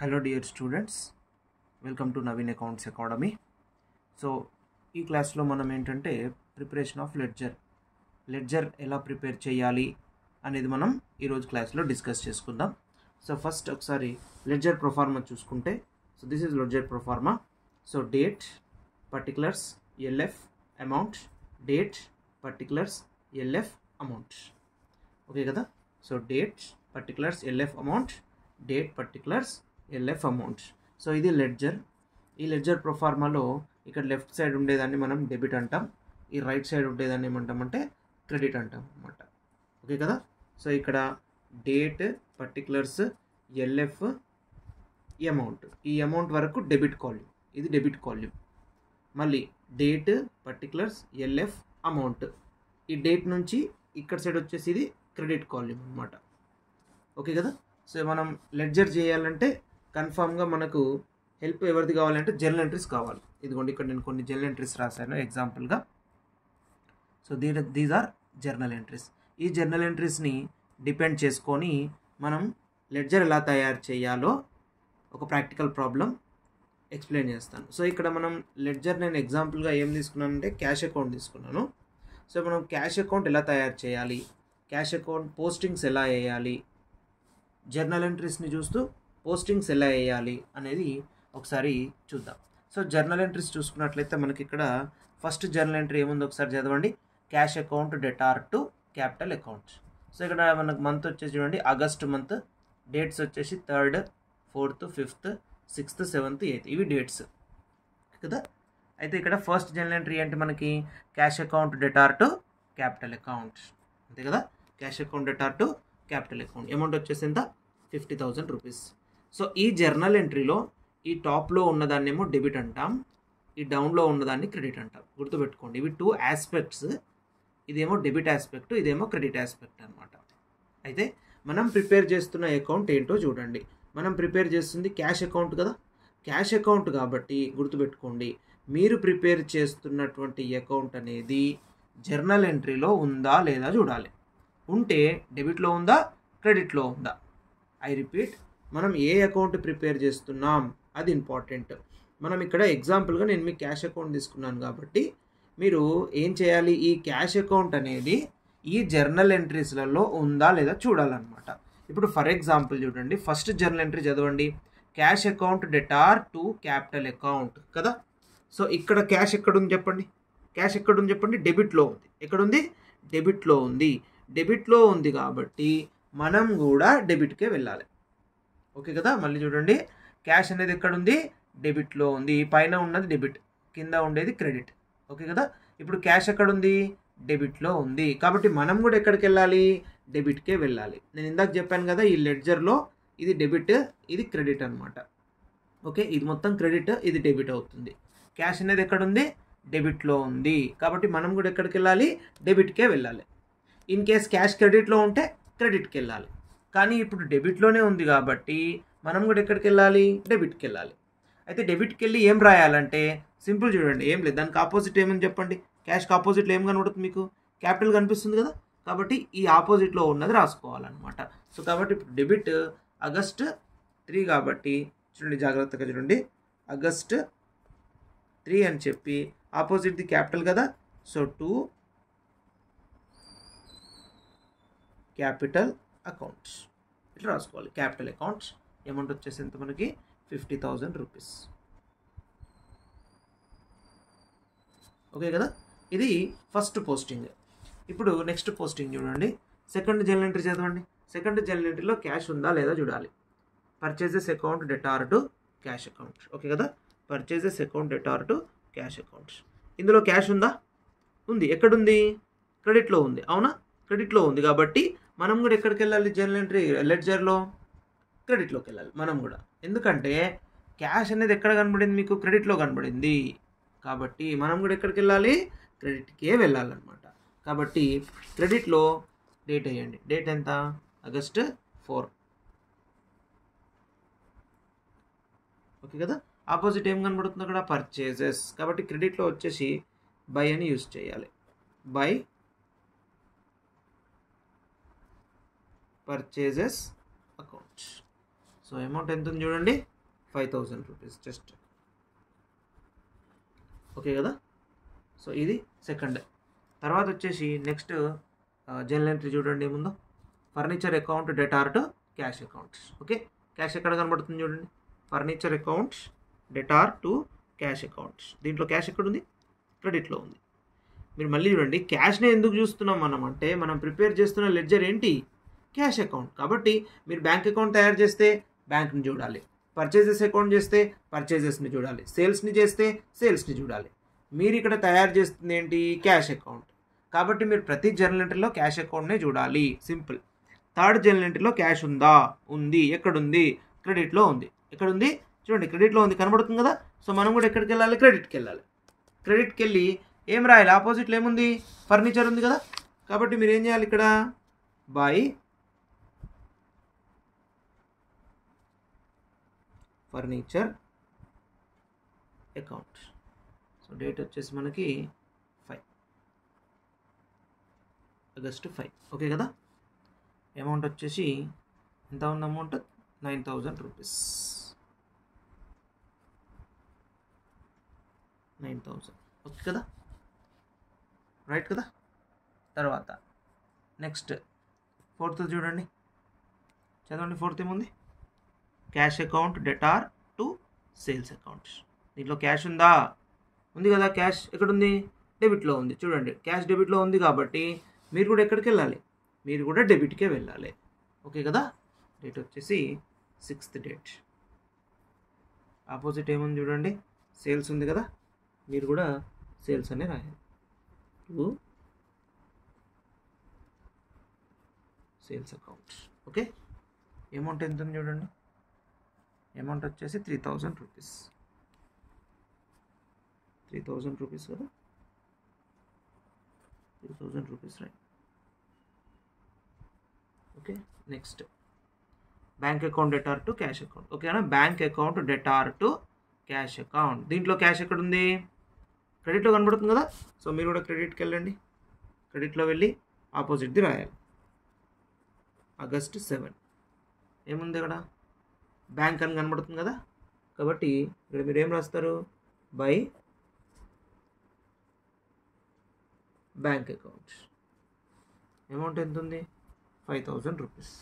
Hello dear students, welcome to Naveen Accounts Academy. So ఈ క్లాస్లో మనం ఏంటంటే ప్రిపరేషన్ ఆఫ్ లెడ్జర్ ఎలా ప్రిపేర్ చేయాలి అనేది మనం ఈరోజు క్లాస్లో డిస్కస్ చేసుకుందాం. సో ఫస్ట్ ఒకసారి లెడ్జర్ ప్రొఫార్మా చూసుకుంటే, so this is ledger proforma. So date, particulars, LF, amount, date, particulars, LF, amount. Okay కదా. So date, particulars, LF, amount, date, particulars, LF, amount. So ఇది లెడ్జర్. ఈ ledger ప్రొఫార్మాలో ఇక్కడ left side ఉండేదాన్ని మనం debit అంటాం, ఈ రైట్ సైడ్ ఉండేదాన్ని ఏమంటామంటే క్రెడిట్ అంటాం అన్నమాట. ఓకే కదా. సో ఇక్కడ డేట్, పర్టికులర్స్, ఎల్ఎఫ్, అమౌంట్, ఈ అమౌంట్ వరకు డెబిట్ కాల్యూమ్, ఇది డెబిట్ కాల్యూమ్. మళ్ళీ డేట్, పర్టికులర్స్, ఎల్ఎఫ్, అమౌంట్, ఈ డేట్ నుంచి ఇక్కడ సైడ్ వచ్చేసి ఇది క్రెడిట్ కాల్యూమ్ అనమాట. ఓకే కదా. సో మనం లెడ్జర్ చేయాలంటే కన్ఫామ్గా మనకు హెల్ప్ ఎవరిది కావాలంటే జర్నల్ ఎంట్రీస్ కావాలి. ఇదిగోండి ఇక్కడ నేను కొన్ని జర్నల్ ఎంట్రీస్ రాశాను ఎగ్జాంపుల్గా. So these are journal entries. ఈ జర్నల్ ఎంట్రీస్ని డిపెండ్ చేసుకొని మనం లెడ్జర్ ఎలా తయారు చేయాలో ఒక ప్రాక్టికల్ ప్రాబ్లం ఎక్స్ప్లెయిన్ చేస్తాను. సో ఇక్కడ మనం లెడ్జర్ నేను ఎగ్జాంపుల్గా ఏం తీసుకున్నానంటే క్యాష్ అకౌంట్ తీసుకున్నాను. సో మనం క్యాష్ అకౌంట్ ఎలా తయారు చేయాలి, క్యాష్ అకౌంట్ పోస్టింగ్స్ ఎలా వేయాలి, జర్నల్ ఎంట్రీస్ని చూస్తూ పోస్టింగ్స్ ఎలా వేయాలి అనేది ఒకసారి చూద్దాం. సో జర్నల్ ఎంట్రీస్ చూసుకున్నట్లయితే మనకి ఇక్కడ ఫస్ట్ జర్నల్ ఎంట్రీ ఏముందో ఒకసారి చదవండి. Cash account debtor to capital account. So ఇక్కడ మనకు మంత్ వచ్చేసి చూడండి ఆగస్ట్ మంత్, డేట్స్ వచ్చేసి 3rd, 4th, 5th, 6th, 7th, 8th, ఇవి డేట్స్ కదా. అయితే ఇక్కడ ఫస్ట్ జర్నల్ ఎంట్రీ ఏంటి మనకి, cash account debtor to capital account, అంతే కదా. Cash account debtor to capital account, amount వచ్చేసి ఎంత, 50,000 రూపీస్. సో ఈ జర్నల్ ఎంట్రీలో ఈ టాప్లో ఉన్నదాన్ని ఏమో డెబిట్ అంటాం, ఈ డౌన్లో ఉన్నదాన్ని క్రెడిట్ అంటాం. గుర్తుపెట్టుకోండి, ఇవి 2 ఆస్పెక్ట్స్. ఇదేమో డెబిట్ ఆస్పెక్ట్, ఇదేమో క్రెడిట్ ఆస్పెక్ట్ అనమాట. అయితే మనం ప్రిపేర్ చేస్తున్న అకౌంట్ ఏంటో చూడండి. మనం ప్రిపేర్ చేస్తుంది క్యాష్ అకౌంట్ కదా. క్యాష్ అకౌంట్ కాబట్టి గుర్తుపెట్టుకోండి, మీరు ప్రిపేర్ చేస్తున్నటువంటి అకౌంట్ అనేది జర్నల్ ఎంట్రీలో ఉందా లేదా చూడాలి. ఉంటే డెబిట్లో ఉందా, క్రెడిట్లో ఉందా. ఐ రిపీట్, మనం ఏ అకౌంట్ ప్రిపేర్ చేస్తున్నాం అది ఇంపార్టెంట్. మనం ఇక్కడ ఎగ్జాంపుల్గా నేను మీ క్యాష్ అకౌంట్ తీసుకున్నాను కాబట్టి మీరు ఏం చేయాలి, ఈ క్యాష్ అకౌంట్ అనేది ఈ జర్నల్ ఎంట్రీస్లలో ఉందా లేదా చూడాలన్నమాట. ఇప్పుడు ఫర్ ఎగ్జాంపుల్ చూడండి, ఫస్ట్ జర్నల్ ఎంట్రీ చదవండి, cash account debtor to capital account కదా. సో ఇక్కడ క్యాష్ ఎక్కడుంది చెప్పండి, క్యాష్ ఎక్కడుంది చెప్పండి, డెబిట్లో ఉంది. ఎక్కడుంది, డెబిట్లో ఉంది. డెబిట్లో ఉంది కాబట్టి మనం కూడా డెబిట్కే వెళ్ళాలి. ఓకే కదా. మళ్ళీ చూడండి, క్యాష్ అనేది ఎక్కడుంది, డెబిట్లో ఉంది. పైన ఉన్నది డెబిట్, కింద ఉండేది క్రెడిట్. ఓకే కదా. ఇప్పుడు క్యాష్ ఎక్కడుంది, డెబిట్లో ఉంది. కాబట్టి మనం కూడా ఎక్కడికి వెళ్ళాలి, డెబిట్కే వెళ్ళాలి. నేను ఇందాక చెప్పాను కదా, ఈ లెడ్జర్లో ఇది డెబిట్, ఇది క్రెడిట్ అనమాట. ఓకే, ఇది మొత్తం క్రెడిట్, ఇది డెబిట్ అవుతుంది. క్యాష్ అనేది ఎక్కడుంది, డెబిట్లో ఉంది. కాబట్టి మనం కూడా ఎక్కడికి వెళ్ళాలి, డెబిట్కే వెళ్ళాలి. ఇన్ కేస్ క్యాష్ క్రెడిట్లో ఉంటే క్రెడిట్కి వెళ్ళాలి. కానీ ఇప్పుడు డెబిట్లోనే ఉంది కాబట్టి మనం కూడా ఎక్కడికి వెళ్ళాలి, డెబిట్కి వెళ్ళాలి. అయితే డెబిట్కి వెళ్ళి ఏం రాయాలంటే సింపుల్ చూడండి, ఏం లేదు, దానికి ఆపోజిట్ ఏమని చెప్పండి. క్యాష్కి ఆపోజిట్లో ఏం కనబడుతుంది మీకు, క్యాపిటల్ కనిపిస్తుంది కదా. కాబట్టి ఈ ఆపోజిట్లో ఉన్నది రాసుకోవాలన్నమాట. సో కాబట్టి ఇప్పుడు డెబిట్ ఆగస్ట్ 3 కాబట్టి చూడండి, జాగ్రత్తగా చూడండి, ఆగస్ట్ 3 అని చెప్పి ఆపోజిట్ది క్యాపిటల్ కదా. సో టు క్యాపిటల్ అకౌంట్స్ ఇట్లా రాసుకోవాలి. క్యాపిటల్ అకౌంట్స్ అమౌంట్ వచ్చేసి ఎంత మనకి 50,000 రూపీస్. ఓకే కదా. ఇది ఫస్ట్ పోస్టింగ్. ఇప్పుడు నెక్స్ట్ పోస్టింగ్ చూడండి, సెకండ్ జర్నల్ ఎంట్రీ చదవండి. సెకండ్ జర్నల్ ఎంట్రీలో క్యాష్ ఉందా లేదా చూడాలి. Purchases account debtor to cash account. Okay కదా. Purchases account debtor to cash accounts. ఇందులో క్యాష్ ఉందా, ఉంది. ఎక్కడుంది, క్రెడిట్లో ఉంది. అవునా, క్రెడిట్లో ఉంది కాబట్టి మనం కూడా ఎక్కడికి వెళ్ళాలి, జర్నల్ ఎంట్రీ లెడ్జర్లో క్రెడిట్లోకి వెళ్ళాలి మనం కూడా. ఎందుకంటే క్యాష్ అనేది ఎక్కడ కనబడింది మీకు, క్రెడిట్లో కనబడింది. కాబట్టి మనం కూడా ఎక్కడికి వెళ్ళాలి, క్రెడిట్కే వెళ్ళాలన్నమాట. కాబట్టి క్రెడిట్లో డేట్ వేయండి. డేట్ ఎంత, ఆగస్ట్ 4. ఓకే కదా. ఆపోజిట్ ఏం కనబడుతుంది అక్కడ, పర్చేజెస్. కాబట్టి క్రెడిట్లో వచ్చేసి బై అని యూజ్ చేయాలి. By purchases account. So amount ఎంత ఉంది చూడండి, 5000 రూపీస్ జస్ట్. ఓకే కదా. సో ఇది సెకండ్. తర్వాత వచ్చేసి నెక్స్ట్ జర్నల్ ఎంట్రీ చూడండి ఏముందో, furniture account debtor to cash accounts. Okay, cash ఎక్కడ కనబడుతుంది చూడండి, furniture accounts debtor to cash accounts. దీంట్లో క్యాష్ ఎక్కడుంది, క్రెడిట్లో ఉంది. మీరు మళ్ళీ చూడండి, క్యాష్నే ఎందుకు చూస్తున్నాం మనం అంటే, మనం ప్రిపేర్ చేస్తున్న లెడ్జర్ ఏంటి, క్యాష్ అకౌంట్. కాబట్టి మీరు బ్యాంక్ అకౌంట్ తయారు చేస్తే బ్యాంక్ని చూడాలి, పర్చేజెస్ అకౌంట్ చేస్తే పర్చేజెస్ని చూడాలి, సేల్స్ని చేస్తే సేల్స్ని చూడాలి. మీరు ఇక్కడ తయారు చేస్తుంది ఏంటి, క్యాష్ అకౌంట్. కాబట్టి మీరు ప్రతి జర్నల్ ఎంట్రీలో క్యాష్ అకౌంట్నే చూడాలి, సింపుల్. థర్డ్ జర్నల్ ఎంట్రీలో క్యాష్ ఉందా, ఉంది. ఎక్కడుంది, క్రెడిట్లో ఉంది. ఎక్కడుంది చూడండి, క్రెడిట్లో ఉంది, కనబడుతుంది కదా. సో మనం కూడా ఎక్కడికి వెళ్ళాలి, క్రెడిట్కి వెళ్ళాలి. క్రెడిట్కి వెళ్ళి ఏం రాయాలి, ఆపోజిట్లో ఏముంది, ఫర్నిచర్ ఉంది కదా. కాబట్టి మీరు ఏం చేయాలి, ఇక్కడ by furniture account. So date వచ్చేసి మనకి 5 ఆగస్టు 5. ఓకే కదా. అమౌంట్ వచ్చేసి ఎంత ఉంది, అమౌంట్ 9000 రూపీస్. 9000. ఓకే కదా, రైట్ కదా. తర్వాత నెక్స్ట్ ఫోర్త్ చూడండి, చదవండి. ఫోర్త్ ఏముంది, cash account debtor to sales accounts. దీంట్లో క్యాష్ ఉందా, ఉంది కదా. క్యాష్ ఎక్కడుంది, డెబిట్లో ఉంది. చూడండి, క్యాష్ డెబిట్లో ఉంది కాబట్టి మీరు కూడా ఎక్కడికి వెళ్ళాలి, మీరు కూడా డెబిట్కే వెళ్ళాలి. ఓకే కదా. డేట్ వచ్చేసి 6th డేట్. ఆపోజిట్ ఏముంది చూడండి, సేల్స్ ఉంది కదా. మీరు కూడా సేల్స్ అనే రాయాలి, సేల్స్ అకౌంట్. ఓకే, అమౌంట్ ఎంత ఉంది చూడండి, అమౌంట్ వచ్చేసి 3000 రూపీస్. 3000 రూపీస్ కదా, 3000 rupees right. Okay, next bank account debtor to cash account. ఓకేనా, bank account debtor to cash account. దీంట్లో క్యాష్ ఎక్కడ ఉంది, క్రెడిట్లో కనబడుతుంది కదా. సో మీరు కూడా క్రెడిట్కి వెళ్ళండి, క్రెడిట్లో వెళ్ళి ఆపోజిట్ది రాయాలి. ఆగస్ట్ 7 ఏముంది ఇక్కడ, బ్యాంక్ అని కనబడుతుంది కదా. కాబట్టి ఇక్కడ మీరు ఏం రాస్తారు, బై బ్యాంక్ అకౌంట్. అమౌంట్ ఎంత ఉంది, 5000 రూపీస్.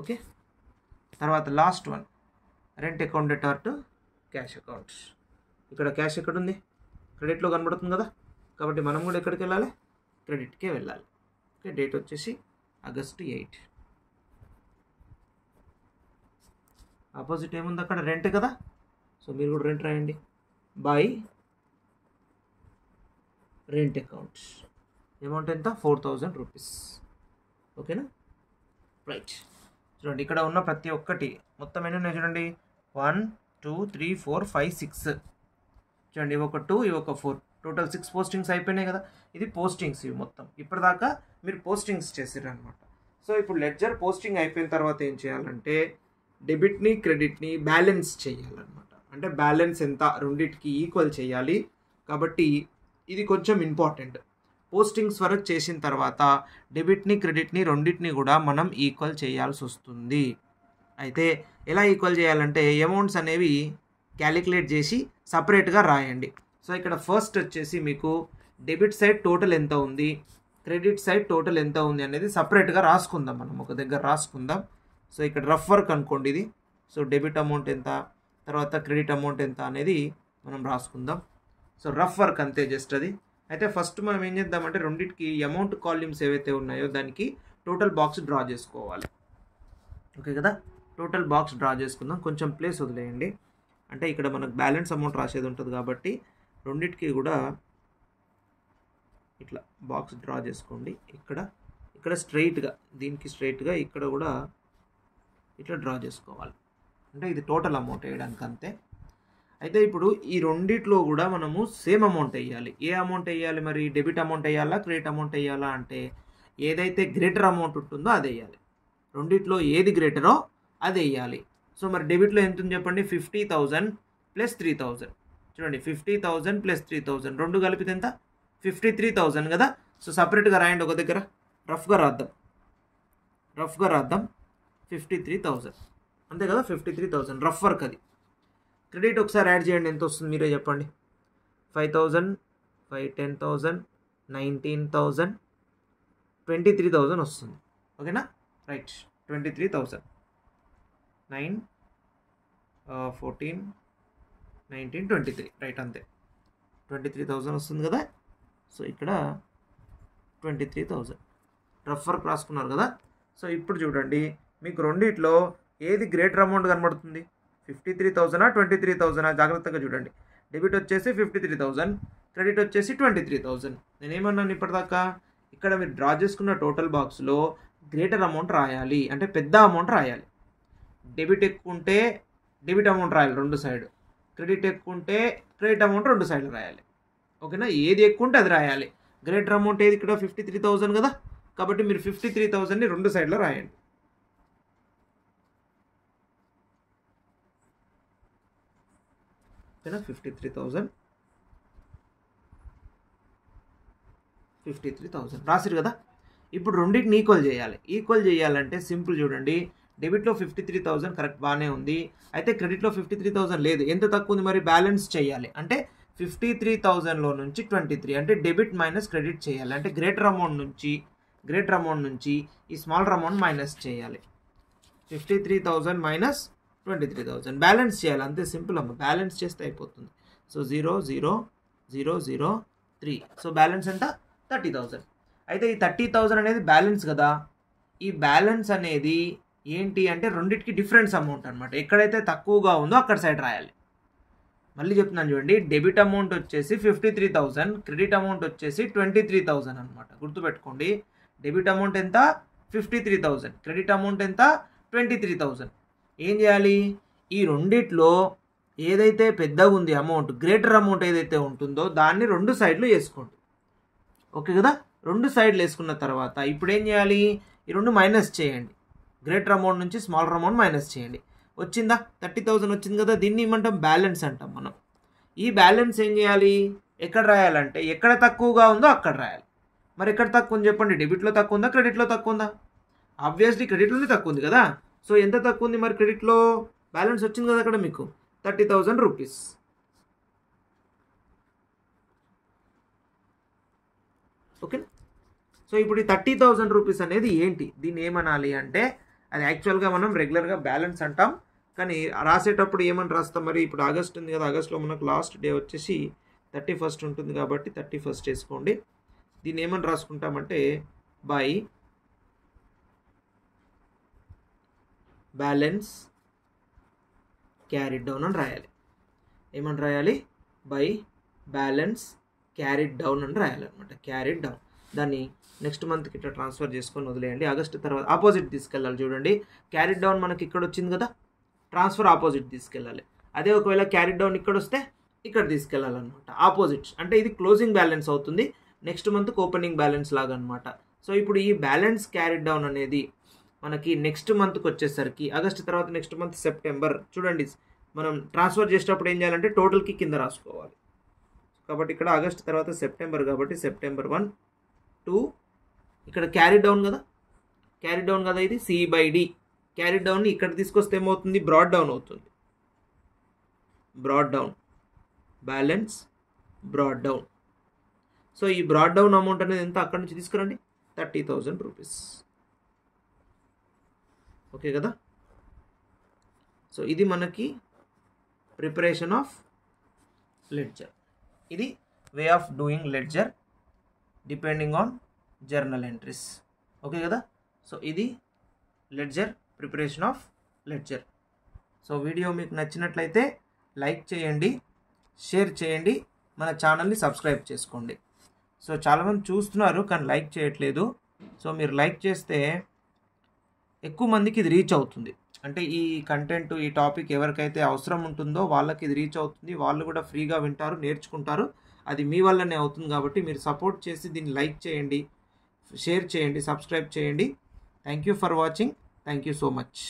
ఓకే, తర్వాత last one, rent account debtor to cash accounts. ఇక్కడ క్యాష్ ఎక్కడ ఉంది, క్రెడిట్లో కనబడుతుంది కదా. కాబట్టి మనం కూడా ఎక్కడికి వెళ్ళాలి, క్రెడిట్కే వెళ్ళాలి. ఓకే, డేట్ వచ్చేసి ఆగస్టు 8. ఆపోజిట్ ఏముంది అక్కడ, రెంట్ కదా. సో మీరు కూడా రెంట్ రాయండి, బై రెంట్ అకౌంట్స్. అమౌంట్ ఎంత, 4000 రూపీస్. ఓకేనా, రైట్. చూడండి, ఇక్కడ ఉన్న ప్రతి ఒక్కటి మొత్తం ఎన్ని ఉన్నాయి చూడండి, 1 2 3 4 5 6. చూడండి, ఇవి ఒక 2, ఇవి ఒక 4, టోటల్ 6 పోస్టింగ్స్ అయిపోయినాయి కదా. ఇది పోస్టింగ్స్ ఇవి మొత్తం. ఇప్పటిదాకా మీరు పోస్టింగ్స్ చేసారు అనమాట. సో ఇప్పుడు లెడ్జర్ పోస్టింగ్ అయిపోయిన తర్వాత ఏం చేయాలంటే, డెబిట్ని క్రెడిట్ని బ్యాలెన్స్ చేయాలన్నమాట. అంటే బ్యాలెన్స్ ఎంత, రెండింటికి ఈక్వల్ చేయాలి. కాబట్టి ఇది కొంచెం ఇంపార్టెంట్. పోస్టింగ్స్ వరకు చేసిన తర్వాత డెబిట్ని క్రెడిట్ని రెండింటిని కూడా మనం ఈక్వల్ చేయాల్సి వస్తుంది. అయితే ఎలా ఈక్వల్ చేయాలంటే, అమౌంట్స్ అనేవి క్యాలిక్యులేట్ చేసి సపరేట్గా రాయండి. సో ఇక్కడ ఫస్ట్ వచ్చేసి మీకు డెబిట్ సైడ్ టోటల్ ఎంత ఉంది, క్రెడిట్ సైడ్ టోటల్ ఎంత ఉంది అనేది సపరేట్గా రాసుకుందాం. మనం ఒక దగ్గర రాసుకుందాం. సో ఇక్కడ రఫ్ వర్క్ అనుకోండి ఇది. సో డెబిట్ అమౌంట్ ఎంత, తర్వాత క్రెడిట్ అమౌంట్ ఎంత అనేది మనం రాసుకుందాం. సో రఫ్ వర్క్ అంతే, జస్ట్ అది. అయితే ఫస్ట్ మనం ఏం చేద్దామంటే, రెండింటికి అమౌంట్ కాలమ్స్ ఏవైతే ఉన్నాయో దానికి టోటల్ బాక్స్ డ్రా చేసుకోవాలి. ఓకే కదా, టోటల్ బాక్స్ డ్రా చేసుకుందాం. కొంచెం ప్లేస్ వదిలేయండి, అంటే ఇక్కడ మనకు బ్యాలెన్స్ అమౌంట్ రాసేది ఉంటుంది కాబట్టి రెండింటికి కూడా ఇట్లా బాక్స్ డ్రా చేసుకోండి. ఇక్కడ స్ట్రైట్గా, దీనికి స్ట్రైట్గా ఇక్కడ కూడా ఇట్లా డ్రా చేసుకోవాలి. అంటే ఇది టోటల్ అమౌంట్ వేయడానికి అంతే. అయితే ఇప్పుడు ఈ రెండిట్లో కూడా మనము సేమ్ అమౌంట్ వేయాలి. ఏ అమౌంట్ వేయాలి మరి, డెబిట్ అమౌంట్ వేయాలా, క్రెడిట్ అమౌంట్ వేయాలా అంటే, ఏదైతే గ్రేటర్ అమౌంట్ ఉంటుందో అది వేయాలి. రెండిట్లో ఏది గ్రేటరో అది వేయాలి. సో మరి డెబిట్లో ఎంత ఉంది చెప్పండి, 50,000 ప్లస్ 3,000. చూడండి, 50,000 ప్లస్ 3,000 రెండు కలిపితే ఎంత, 53,000 కదా. సో సపరేట్గా రాయండి, ఒక దగ్గర రఫ్గా రాద్దాం. రఫ్గా రాద్దాం 53,000 అంతే కదా 53,000 రఫ్ వర్క్ అది. క్రెడిట్ ఒకసారి యాడ్ చేయండి ఎంత వస్తుంది మీరే చెప్పండి. 5,000 5 10,000 19,000 23,000 వస్తుంది. ఓకేనా రైట్ 23,000 9 14 19 23 రైట్ అంతే 23,000 వస్తుంది కదా. సో ఇక్కడ 23,000 రఫ్ వర్క్ రాసుకున్నారు కదా. సో ఇప్పుడు చూడండి మీకు రెండిట్లో ఏది గ్రేటర్ అమౌంట్ కనబడుతుంది 53,000 23,000 జాగ్రత్తగా చూడండి. డెబిట్ వచ్చేసి 53,000 క్రెడిట్ వచ్చేసి 23,000. నేనేమన్నాను ఇప్పటిదాకా ఇక్కడ మీరు డ్రా చేసుకున్న టోటల్ బాక్స్లో గ్రేటర్ అమౌంట్ రాయాలి అంటే పెద్ద అమౌంట్ రాయాలి. డెబిట్ ఎక్కువ ఉంటే డెబిట్ అమౌంట్ రాయాలి రెండు సైడ్, క్రెడిట్ ఎక్కువ ఉంటే క్రెడిట్ అమౌంట్ రెండు సైడ్లు రాయాలి. ఓకేనా ఏది ఎక్కువ ఉంటే అది రాయాలి. గ్రేటర్ అమౌంట్ ఏది ఇక్కడ 53,000 కదా కాబట్టి మీరు 53,000ని రెండు సైడ్లో రాయండి. ఓకేనా 53,000 రాసిరు కదా. ఇప్పుడు రెండింటిని ఈక్వల్ చేయాలంటే సింపుల్ చూడండి. డెబిట్లో 53,000 కరెక్ట్ బాగానే ఉంది, అయితే క్రెడిట్లో 53,000 లేదు. ఎంత తక్కువ ఉంది మరి బ్యాలెన్స్ చేయాలి అంటే 53,000లో నుంచి 23 అంటే డెబిట్ మైనస్ క్రెడిట్ చేయాలి. అంటే గ్రేటర్ అమౌంట్ నుంచి ఈ స్మాలర్ అమౌంట్ మైనస్ చేయాలి. 53,000 మైనస్ 23,000 బ్యాలెన్స్ చేయాలి అంతే సింపుల్ అమ్మ. బ్యాలెన్స్ చేస్తే అయిపోతుంది. సో 0 0 0 0 3 సో బ్యాలెన్స్ ఎంత 30,000. అయితే ఈ 30,000 అనేది బ్యాలెన్స్ కదా. ఈ బ్యాలెన్స్ అనేది ఏంటి అంటే రెండింటికి డిఫరెన్స్ అమౌంట్ అనమాట. ఎక్కడైతే తక్కువగా ఉందో అక్కడ సైడ్ రాయాలి. మళ్ళీ చెప్తున్నాను చూడండి. డెబిట్ అమౌంట్ వచ్చేసి 53,000 క్రెడిట్ అమౌంట్ వచ్చేసి 23,000 అనమాట. గుర్తుపెట్టుకోండి డెబిట్ అమౌంట్ ఎంత 53,000 క్రెడిట్ అమౌంట్ ఎంత 23,000. ఏం చేయాలి ఈ రెండిట్లో ఏదైతే పెద్దగా ఉంది అమౌంట్ గ్రేటర్ అమౌంట్ ఏదైతే ఉంటుందో దాన్ని రెండు సైడ్లు వేసుకోండి. ఓకే కదా రెండు సైడ్లు వేసుకున్న తర్వాత ఇప్పుడు ఏం చేయాలి ఈ రెండు మైనస్ చేయండి. గ్రేటర్ అమౌంట్ నుంచి స్మాలర్ అమౌంట్ మైనస్ చేయండి. వచ్చిందా 30,000 వచ్చింది కదా. దీన్ని ఏమంటాం బ్యాలెన్స్ అంటాం మనం. ఈ బ్యాలెన్స్ ఏం చేయాలి ఎక్కడ రాయాలంటే ఎక్కడ తక్కువగా ఉందో అక్కడ రాయాలి. మరి ఎక్కడ తక్కువ ఉంది చెప్పండి. డెబిట్లో తక్కువ ఉందా క్రెడిట్లో తక్కువ ఉందా? ఆబ్వియస్లీ క్రెడిట్లోనే తక్కువ ఉంది కదా. సో ఎంత తక్కువ ఉంది మరి క్రెడిట్లో బ్యాలెన్స్ వచ్చింది కదా అక్కడ మీకు 30,000 రూపీస్. ఓకే సో ఇప్పుడు ఈ 30,000 రూపీస్ అనేది ఏంటి దీన్ని ఏమనాలి అంటే అది యాక్చువల్గా మనం రెగ్యులర్గా బ్యాలెన్స్ అంటాం, కానీ రాసేటప్పుడు ఏమని రాస్తాం మరి. ఇప్పుడు ఆగస్ట్ ఉంది కదా, ఆగస్ట్లో మనకు లాస్ట్ డే వచ్చేసి 31st ఉంటుంది కాబట్టి 31st వేసుకోండి. దీన్ని ఏమని రాసుకుంటామంటే బై బ్యాలెన్స్ క్యారీడ్ డౌన్ అని రాయాలి. ఏమని రాయాలి బై బ్యాలెన్స్ క్యారీడ్ డౌన్ అని రాయాలన్నమాట. క్యారీడ్ డౌన్ దాన్ని నెక్స్ట్ మంత్కి ఇట్లా ట్రాన్స్ఫర్ చేసుకొని వదిలేయండి. ఆగస్టు తర్వాత ఆపోజిట్ తీసుకెళ్ళాలి. చూడండి క్యారీడ్ డౌన్ మనకి ఇక్కడ వచ్చింది కదా, ట్రాన్స్ఫర్ ఆపోజిట్ తీసుకెళ్ళాలి. అదే ఒకవేళ క్యారీడ్ డౌన్ ఇక్కడ వస్తే ఇక్కడ తీసుకెళ్ళాలన్నమాట. ఆపోజిట్ అంటే ఇది క్లోజింగ్ బ్యాలెన్స్ అవుతుంది, నెక్స్ట్ మంత్కి ఓపెనింగ్ బ్యాలెన్స్ లాగా అనమాట. సో ఇప్పుడు ఈ బ్యాలెన్స్ క్యారీడ్ డౌన్ అనేది మనకి నెక్స్ట్ మంత్కి వచ్చేసరికి ఆగస్ట్ తర్వాత నెక్స్ట్ మంత్ సెప్టెంబర్. చూడండి మనం ట్రాన్స్ఫర్ చేసేటప్పుడు ఏం చేయాలంటే టోటల్కి కింద రాసుకోవాలి. కాబట్టి ఇక్కడ ఆగస్ట్ తర్వాత సెప్టెంబర్ కాబట్టి సెప్టెంబర్ 1 2 ఇక్కడ క్యారీ డౌన్ కదా, ఇది C/D. క్యారీ డౌన్ని ఇక్కడ తీసుకొస్తే ఏమవుతుంది బ్రాడ్ డౌన్ అవుతుంది. Broad down balance broad down. So ఈ బ్రాడ్ డౌన్ అమౌంట్ అనేది ఎంత అక్కడ నుంచి తీసుకురండి 30,000 రూపీస్. ఓకే కదా. సో ఇది మనకి ప్రిపరేషన్ ఆఫ్ లెడ్జర్. ఇది way of doing ledger depending on journal entries. Okay కదా. సో ఇది ledger preparation of ledger. So video మీకు నచ్చినట్లయితే లైక్ చేయండి, షేర్ చేయండి, మన ఛానల్ని సబ్స్క్రైబ్ చేసుకోండి. సో చాలామంది చూస్తున్నారు కానీ లైక్ చేయట్లేదు. సో మీరు లైక్ చేస్తే ఎక్కువ మందికి ఇది రీచ్ అవుతుంది. అంటే ఈ కంటెంట్ ఈ టాపిక్ ఎవరికైతే అవసరం ఉంటుందో వాళ్ళకి ఇది రీచ్ అవుతుంది, వాళ్ళు కూడా ఫ్రీగా వింటారు నేర్చుకుంటారు. అది మీ వల్లనే అవుతుంది కాబట్టి మీరు సపోర్ట్ చేసి దీన్ని లైక్ చేయండి, షేర్ చేయండి, సబ్స్క్రైబ్ చేయండి. Thank you for watching. Thank you so much.